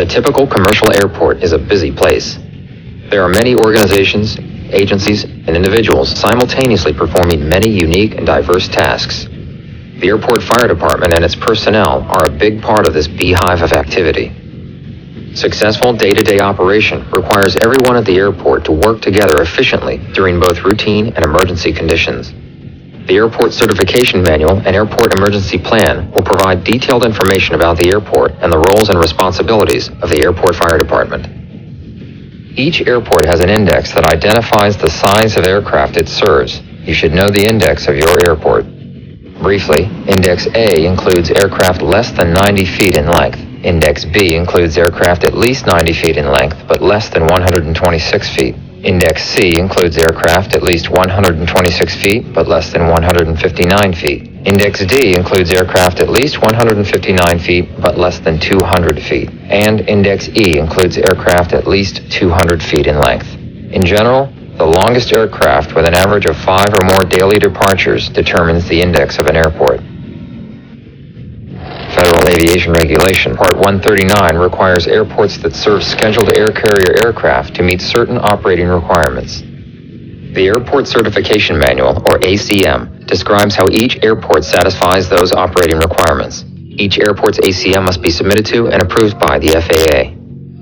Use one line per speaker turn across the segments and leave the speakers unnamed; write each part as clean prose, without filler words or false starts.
The typical commercial airport is a busy place. There are many organizations, agencies, and individuals simultaneously performing many unique and diverse tasks. The airport fire department and its personnel are a big part of this beehive of activity. Successful day-to-day operation requires everyone at the airport to work together efficiently during both routine and emergency conditions. The Airport Certification Manual and Airport Emergency Plan will provide detailed information about the airport and the roles and responsibilities of the Airport Fire Department. Each airport has an index that identifies the size of aircraft it serves. You should know the index of your airport. Briefly, Index A includes aircraft less than 90 feet in length. Index B includes aircraft at least 90 feet in length but less than 126 feet. Index C includes aircraft at least 126 feet but less than 159 feet. Index D includes aircraft at least 159 feet but less than 200 feet. And Index E includes aircraft at least 200 feet in length. In general, the longest aircraft with an average of 5 or more daily departures determines the index of an airport. Federal Aviation Regulation Part 139 requires airports that serve scheduled air carrier aircraft to meet certain operating requirements. The Airport Certification Manual, or ACM, describes how each airport satisfies those operating requirements. Each airport's ACM must be submitted to and approved by the FAA.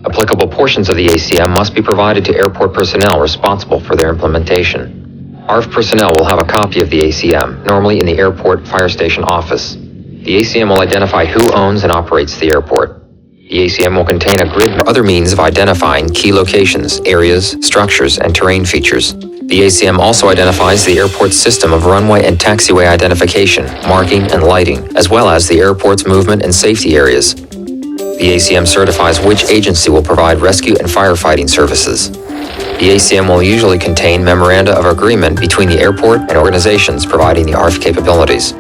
Applicable portions of the ACM must be provided to airport personnel responsible for their implementation. ARFF personnel will have a copy of the ACM, normally in the airport fire station office. The ACM will identify who owns and operates the airport. The ACM will contain a grid or other means of identifying key locations, areas, structures, and terrain features. The ACM also identifies the airport's system of runway and taxiway identification, marking, and lighting, as well as the airport's movement and safety areas. The ACM certifies which agency will provide rescue and firefighting services. The ACM will usually contain memoranda of agreement between the airport and organizations providing the ARFF capabilities.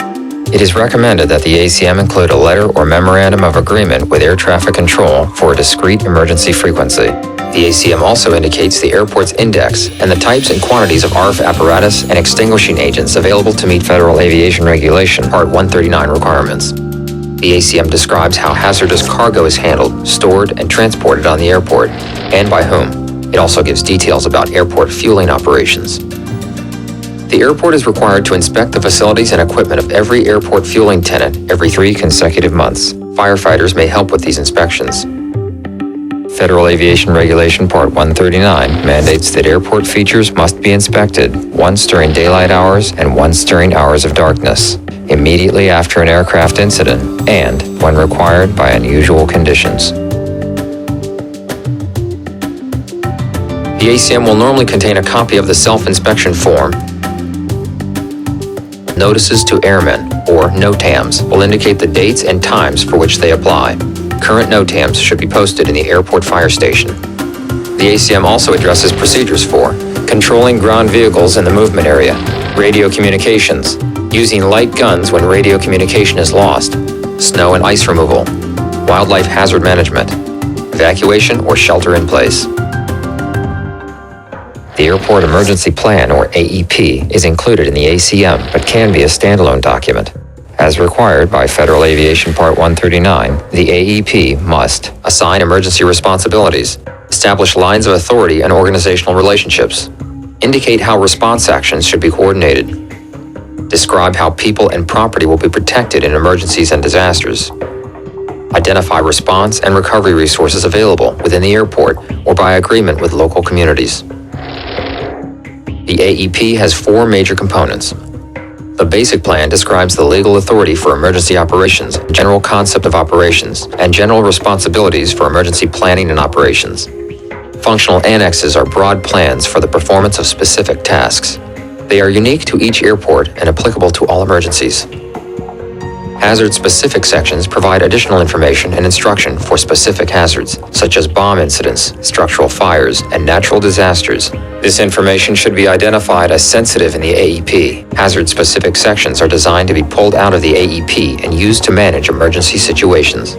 It is recommended that the ACM include a letter or memorandum of agreement with air traffic control for a discrete emergency frequency. The ACM also indicates the airport's index and the types and quantities of ARFF apparatus and extinguishing agents available to meet Federal Aviation Regulation Part 139 requirements. The ACM describes how hazardous cargo is handled, stored, and transported on the airport, and by whom. It also gives details about airport fueling operations. The airport is required to inspect the facilities and equipment of every airport fueling tenant every 3 consecutive months. Firefighters may help with these inspections. Federal Aviation Regulation Part 139 mandates that airport features must be inspected once during daylight hours and once during hours of darkness, immediately after an aircraft incident, and when required by unusual conditions. The ACM will normally contain a copy of the self-inspection form. Notices to airmen, or NOTAMs, will indicate the dates and times for which they apply. Current NOTAMs should be posted in the airport fire station. The ACM also addresses procedures for controlling ground vehicles in the movement area, radio communications, using light guns when radio communication is lost, snow and ice removal, wildlife hazard management, evacuation or shelter in place. The Airport Emergency Plan, or AEP, is included in the ACM but can be a standalone document. As required by Federal Aviation Part 139, the AEP must assign emergency responsibilities, establish lines of authority and organizational relationships, indicate how response actions should be coordinated, describe how people and property will be protected in emergencies and disasters, identify response and recovery resources available within the airport or by agreement with local communities. The AEP has 4 major components. The basic plan describes the legal authority for emergency operations, general concept of operations, and general responsibilities for emergency planning and operations. Functional annexes are broad plans for the performance of specific tasks. They are unique to each airport and applicable to all emergencies. Hazard-specific sections provide additional information and instruction for specific hazards, such as bomb incidents, structural fires, and natural disasters. This information should be identified as sensitive in the AEP. Hazard-specific sections are designed to be pulled out of the AEP and used to manage emergency situations.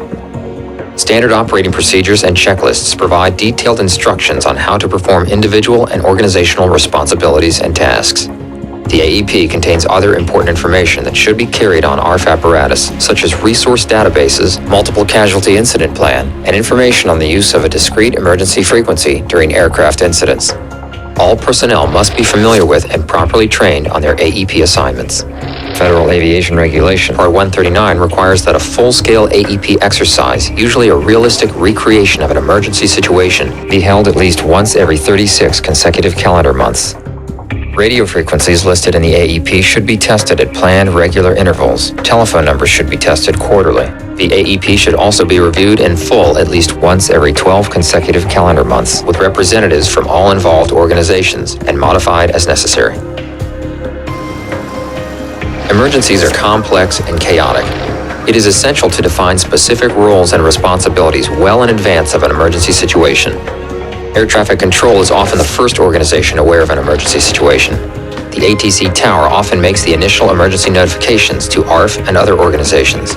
Standard operating procedures and checklists provide detailed instructions on how to perform individual and organizational responsibilities and tasks. The AEP contains other important information that should be carried on ARFF apparatus, such as resource databases, multiple casualty incident plan, and information on the use of a discrete emergency frequency during aircraft incidents. All personnel must be familiar with and properly trained on their AEP assignments. Federal Aviation Regulation Part 139 requires that a full-scale AEP exercise, usually a realistic recreation of an emergency situation, be held at least once every 36 consecutive calendar months. Radio frequencies listed in the AEP should be tested at planned regular intervals. Telephone numbers should be tested quarterly. The AEP should also be reviewed in full at least once every 12 consecutive calendar months with representatives from all involved organizations and modified as necessary. Emergencies are complex and chaotic. It is essential to define specific roles and responsibilities well in advance of an emergency situation. Air traffic control is often the first organization aware of an emergency situation. The ATC tower often makes the initial emergency notifications to ARFF and other organizations.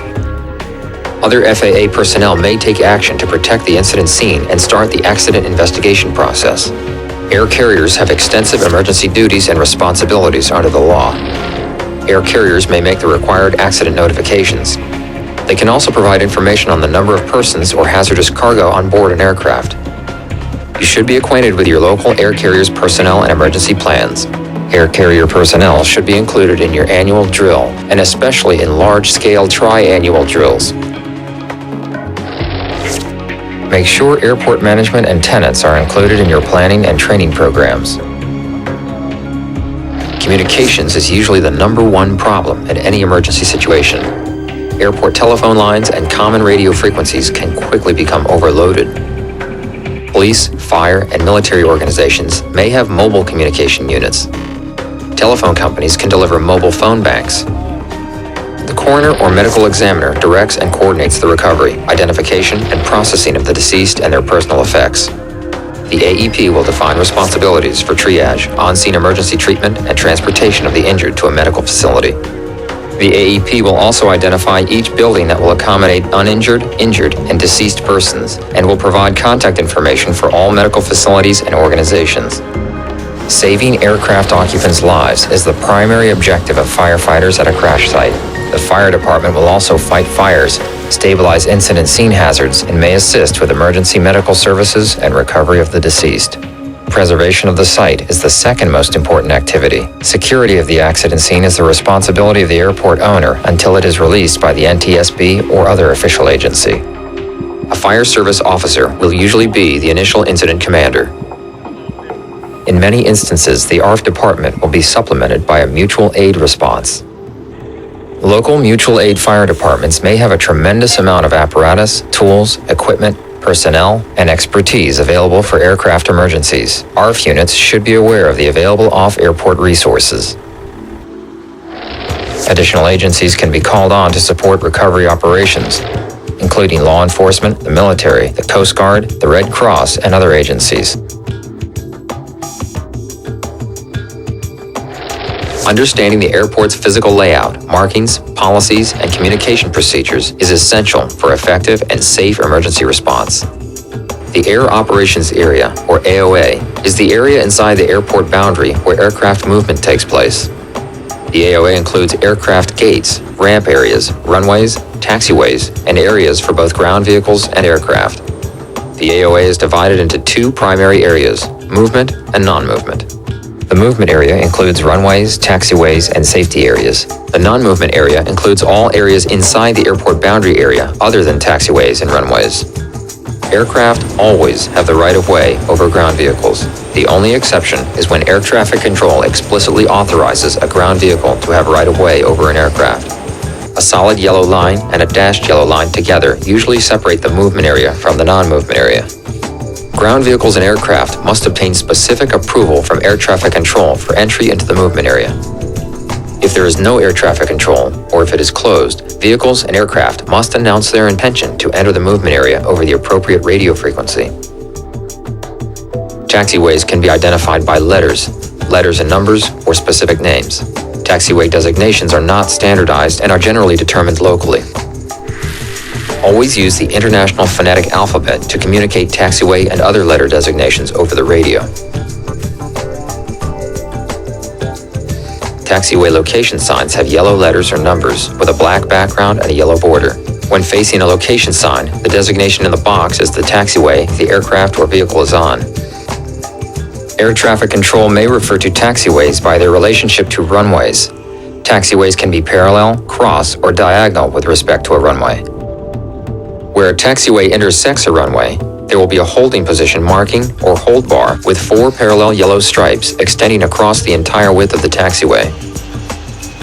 Other FAA personnel may take action to protect the incident scene and start the accident investigation process. Air carriers have extensive emergency duties and responsibilities under the law. Air carriers may make the required accident notifications. They can also provide information on the number of persons or hazardous cargo on board an aircraft. You should be acquainted with your local air carrier's personnel and emergency plans. Air carrier personnel should be included in your annual drill, and especially in large-scale tri-annual drills. Make sure airport management and tenants are included in your planning and training programs. Communications is usually the #1 problem in any emergency situation. Airport telephone lines and common radio frequencies can quickly become overloaded. Police, fire, and military organizations may have mobile communication units. Telephone companies can deliver mobile phone banks. The coroner or medical examiner directs and coordinates the recovery, identification, and processing of the deceased and their personal effects. The AEP will define responsibilities for triage, on-scene emergency treatment, and transportation of the injured to a medical facility. The AEP will also identify each building that will accommodate uninjured, injured, and deceased persons, and will provide contact information for all medical facilities and organizations. Saving aircraft occupants' lives is the primary objective of firefighters at a crash site. The fire department will also fight fires, stabilize incident scene hazards, and may assist with emergency medical services and recovery of the deceased. Preservation of the site is the second most important activity. Security of the accident scene is the responsibility of the airport owner until it is released by the NTSB or other official agency. A fire service officer will usually be the initial incident commander. In many instances, the ARFF department will be supplemented by a mutual aid response. Local mutual aid fire departments may have a tremendous amount of apparatus, tools, equipment, personnel, and expertise available for aircraft emergencies. ARFF units should be aware of the available off-airport resources. Additional agencies can be called on to support recovery operations, including law enforcement, the military, the Coast Guard, the Red Cross, and other agencies. Understanding the airport's physical layout, markings, policies, and communication procedures is essential for effective and safe emergency response. The Air Operations Area, or AOA, is the area inside the airport boundary where aircraft movement takes place. The AOA includes aircraft gates, ramp areas, runways, taxiways, and areas for both ground vehicles and aircraft. The AOA is divided into two primary areas, movement and non-movement. The movement area includes runways, taxiways, and safety areas. The non-movement area includes all areas inside the airport boundary area other than taxiways and runways. Aircraft always have the right-of-way over ground vehicles. The only exception is when air traffic control explicitly authorizes a ground vehicle to have right-of-way over an aircraft. A solid yellow line and a dashed yellow line together usually separate the movement area from the non-movement area. Ground vehicles and aircraft must obtain specific approval from air traffic control for entry into the movement area. If there is no air traffic control, or if it is closed, vehicles and aircraft must announce their intention to enter the movement area over the appropriate radio frequency. Taxiways can be identified by letters and numbers, or specific names. Taxiway designations are not standardized and are generally determined locally. Always use the International Phonetic Alphabet to communicate taxiway and other letter designations over the radio. Taxiway location signs have yellow letters or numbers with a black background and a yellow border. When facing a location sign, the designation in the box is the taxiway the aircraft or vehicle is on. Air traffic control may refer to taxiways by their relationship to runways. Taxiways can be parallel, cross, or diagonal with respect to a runway. Where a taxiway intersects a runway, there will be a holding position marking or hold bar with 4 parallel yellow stripes extending across the entire width of the taxiway.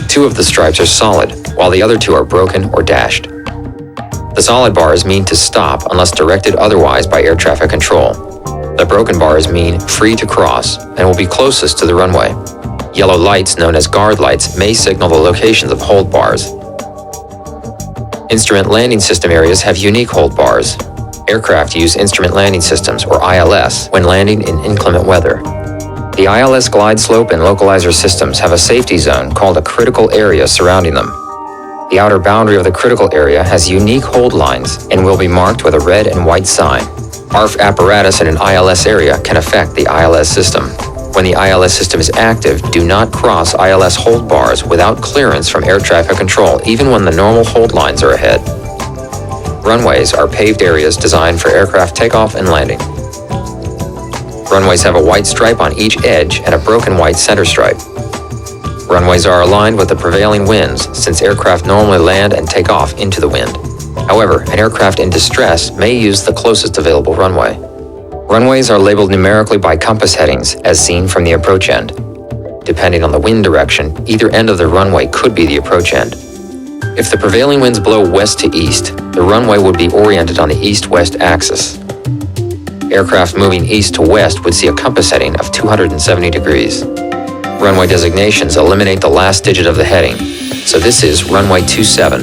2 of the stripes are solid, while the other 2 are broken or dashed. The solid bars mean to stop unless directed otherwise by air traffic control. The broken bars mean free to cross and will be closest to the runway. Yellow lights, known as guard lights, may signal the locations of hold bars. Instrument landing system areas have unique hold bars. Aircraft use instrument landing systems, or ILS, when landing in inclement weather. The ILS glide slope and localizer systems have a safety zone called a critical area surrounding them. The outer boundary of the critical area has unique hold lines and will be marked with a red and white sign. ARFF apparatus in an ILS area can affect the ILS system. When the ILS system is active, do not cross ILS hold bars without clearance from air traffic control, even when the normal hold lines are ahead. Runways are paved areas designed for aircraft takeoff and landing. Runways have a white stripe on each edge and a broken white center stripe. Runways are aligned with the prevailing winds, since aircraft normally land and take off into the wind. However, an aircraft in distress may use the closest available runway. Runways are labeled numerically by compass headings, as seen from the approach end. Depending on the wind direction, either end of the runway could be the approach end. If the prevailing winds blow west to east, the runway would be oriented on the east-west axis. Aircraft moving east to west would see a compass heading of 270 degrees. Runway designations eliminate the last digit of the heading, so this is runway 27.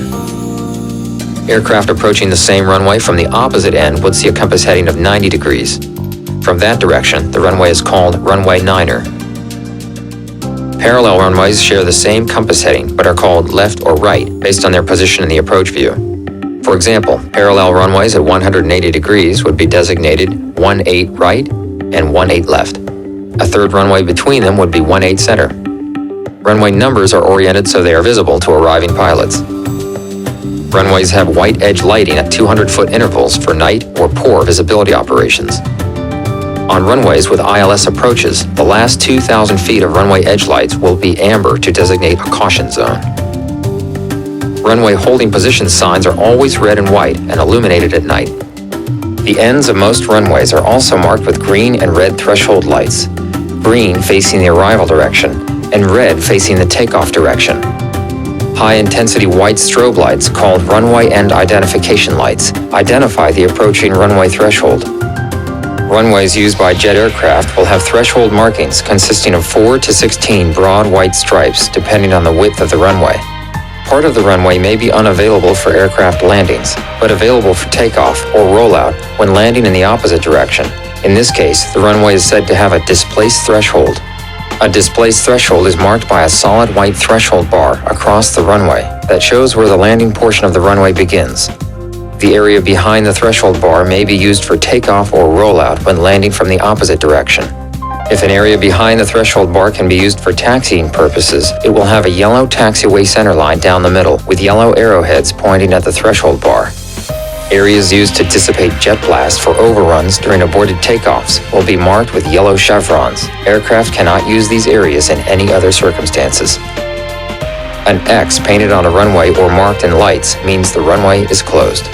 Aircraft approaching the same runway from the opposite end would see a compass heading of 90 degrees. From that direction, the runway is called runway 9er. Parallel runways share the same compass heading, but are called left or right based on their position in the approach view. For example, parallel runways at 180 degrees would be designated 18 right and 18 left. A third runway between them would be 18 center. Runway numbers are oriented so they are visible to arriving pilots. Runways have white edge lighting at 200-foot intervals for night or poor visibility operations. On runways with ILS approaches, the last 2,000 feet of runway edge lights will be amber to designate a caution zone. Runway holding position signs are always red and white and illuminated at night. The ends of most runways are also marked with green and red threshold lights, green facing the arrival direction and red facing the takeoff direction. High-intensity white strobe lights, called runway end identification lights, identify the approaching runway threshold. Runways used by jet aircraft will have threshold markings consisting of 4 to 16 broad white stripes depending on the width of the runway. Part of the runway may be unavailable for aircraft landings, but available for takeoff or rollout when landing in the opposite direction. In this case, the runway is said to have a displaced threshold. A displaced threshold is marked by a solid white threshold bar across the runway that shows where the landing portion of the runway begins. The area behind the threshold bar may be used for takeoff or rollout when landing from the opposite direction. If an area behind the threshold bar can be used for taxiing purposes, it will have a yellow taxiway center line down the middle with yellow arrowheads pointing at the threshold bar. Areas used to dissipate jet blast for overruns during aborted takeoffs will be marked with yellow chevrons. Aircraft cannot use these areas in any other circumstances. An X painted on a runway or marked in lights means the runway is closed.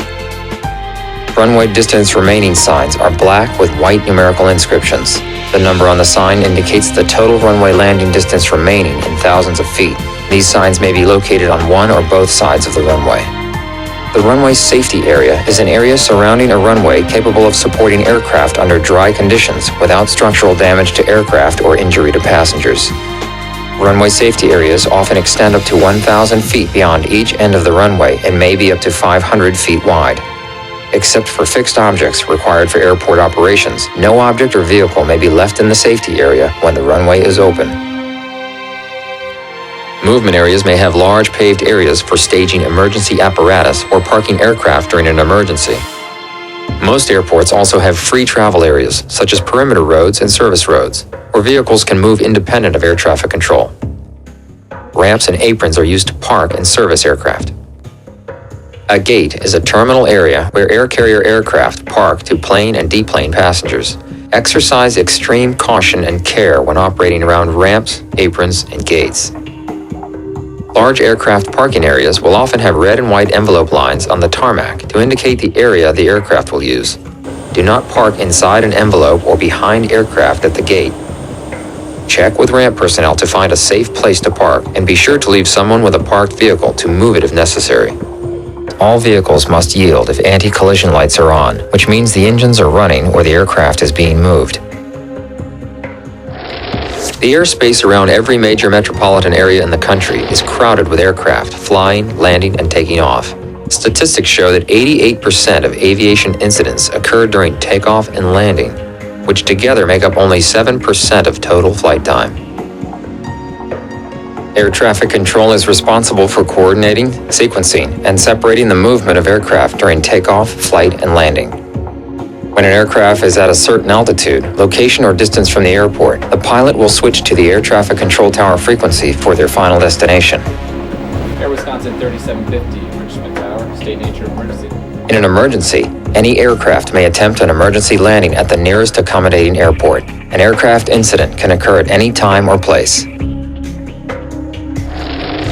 Runway distance remaining signs are black with white numerical inscriptions. The number on the sign indicates the total runway landing distance remaining in thousands of feet. These signs may be located on one or both sides of the runway. The runway safety area is an area surrounding a runway capable of supporting aircraft under dry conditions without structural damage to aircraft or injury to passengers. Runway safety areas often extend up to 1,000 feet beyond each end of the runway and may be up to 500 feet wide. Except for fixed objects required for airport operations, no object or vehicle may be left in the safety area when the runway is open. Movement areas may have large paved areas for staging emergency apparatus or parking aircraft during an emergency. Most airports also have free travel areas, such as perimeter roads and service roads, where vehicles can move independent of air traffic control. Ramps and aprons are used to park and service aircraft. A gate is a terminal area where air carrier aircraft park to plane and deplane passengers. Exercise extreme caution and care when operating around ramps, aprons, and gates. Large aircraft parking areas will often have red and white envelope lines on the tarmac to indicate the area the aircraft will use. Do not park inside an envelope or behind aircraft at the gate. Check with ramp personnel to find a safe place to park, and be sure to leave someone with a parked vehicle to move it if necessary. All vehicles must yield if anti-collision lights are on, which means the engines are running or the aircraft is being moved. The airspace around every major metropolitan area in the country is crowded with aircraft flying, landing, and taking off. Statistics show that 88% of aviation incidents occur during takeoff and landing, which together make up only 7% of total flight time. Air traffic control is responsible for coordinating, sequencing, and separating the movement of aircraft during takeoff, flight, and landing. When an aircraft is at a certain altitude, location, or distance from the airport, the pilot will switch to the air traffic control tower frequency for their final destination.
Air Wisconsin 3750, Richmond Tower, state nature emergency.
In an emergency, any aircraft may attempt an emergency landing at the nearest accommodating airport. An aircraft incident can occur at any time or place.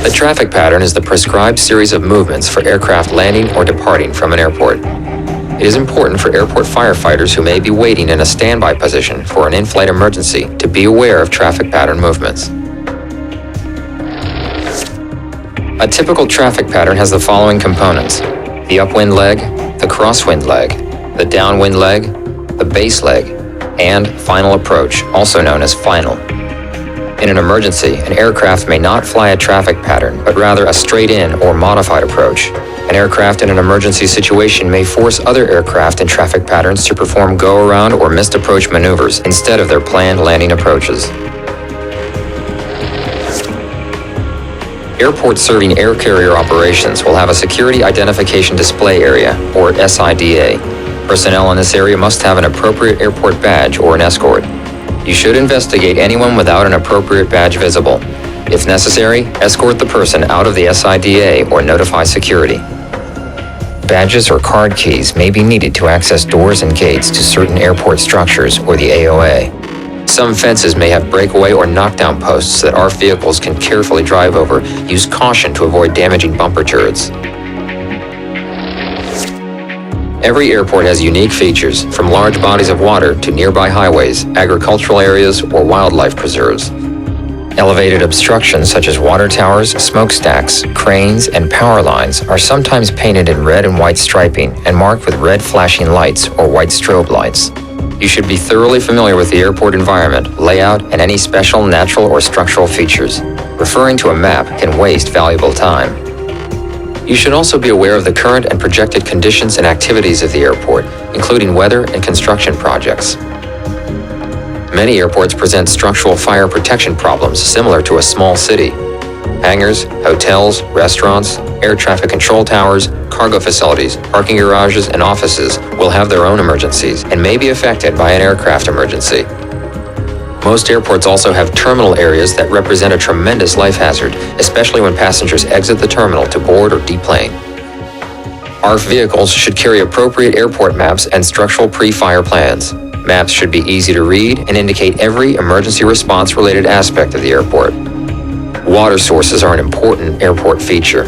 The traffic pattern is the prescribed series of movements for aircraft landing or departing from an airport. It is important for airport firefighters who may be waiting in a standby position for an in-flight emergency to be aware of traffic pattern movements. A typical traffic pattern has the following components: the upwind leg, the crosswind leg, the downwind leg, the base leg, and final approach, also known as final. In an emergency, an aircraft may not fly a traffic pattern, but rather a straight-in or modified approach. An aircraft in an emergency situation may force other aircraft in traffic patterns to perform go-around or missed approach maneuvers instead of their planned landing approaches. Airports serving air carrier operations will have a Security Identification Display Area, or SIDA. Personnel in this area must have an appropriate airport badge or an escort. You should investigate anyone without an appropriate badge visible. If necessary, escort the person out of the SIDA or notify security. Badges or card keys may be needed to access doors and gates to certain airport structures or the AOA. Some fences may have breakaway or knockdown posts that ARFF vehicles can carefully drive over. Use caution to avoid damaging bumper turrets. Every airport has unique features, from large bodies of water to nearby highways, agricultural areas, or wildlife preserves. Elevated obstructions such as water towers, smokestacks, cranes, and power lines are sometimes painted in red and white striping and marked with red flashing lights or white strobe lights. You should be thoroughly familiar with the airport environment, layout, and any special natural or structural features. Referring to a map can waste valuable time. You should also be aware of the current and projected conditions and activities of the airport, including weather and construction projects. Many airports present structural fire protection problems similar to a small city. Hangars, hotels, restaurants, air traffic control towers, cargo facilities, parking garages, and offices will have their own emergencies and may be affected by an aircraft emergency. Most airports also have terminal areas that represent a tremendous life hazard, especially when passengers exit the terminal to board or deplane. ARFF vehicles should carry appropriate airport maps and structural pre-fire plans. Maps should be easy to read and indicate every emergency response-related aspect of the airport. Water sources are an important airport feature.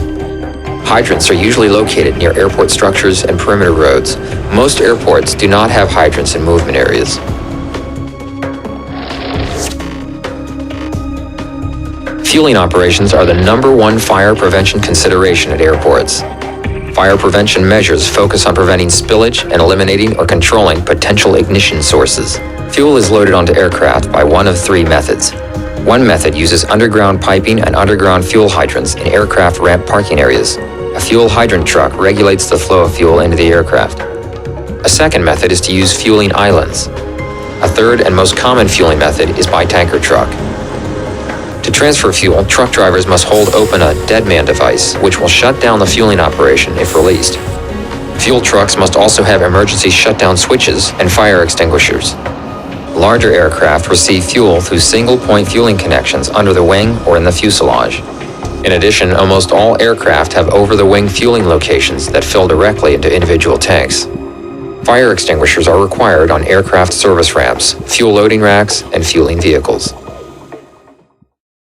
Hydrants are usually located near airport structures and perimeter roads. Most airports do not have hydrants in movement areas. Fueling operations are the #1 fire prevention consideration at airports. Fire prevention measures focus on preventing spillage and eliminating or controlling potential ignition sources. Fuel is loaded onto aircraft by one of 3 methods. One method uses underground piping and underground fuel hydrants in aircraft ramp parking areas. A fuel hydrant truck regulates the flow of fuel into the aircraft. A second method is to use fueling islands. A third and most common fueling method is by tanker truck. To transfer fuel, truck drivers must hold open a dead man device, which will shut down the fueling operation if released. Fuel trucks must also have emergency shutdown switches and fire extinguishers. Larger aircraft receive fuel through single-point fueling connections under the wing or in the fuselage. In addition, almost all aircraft have over-the-wing fueling locations that fill directly into individual tanks. Fire extinguishers are required on aircraft service ramps, fuel loading racks, and fueling vehicles.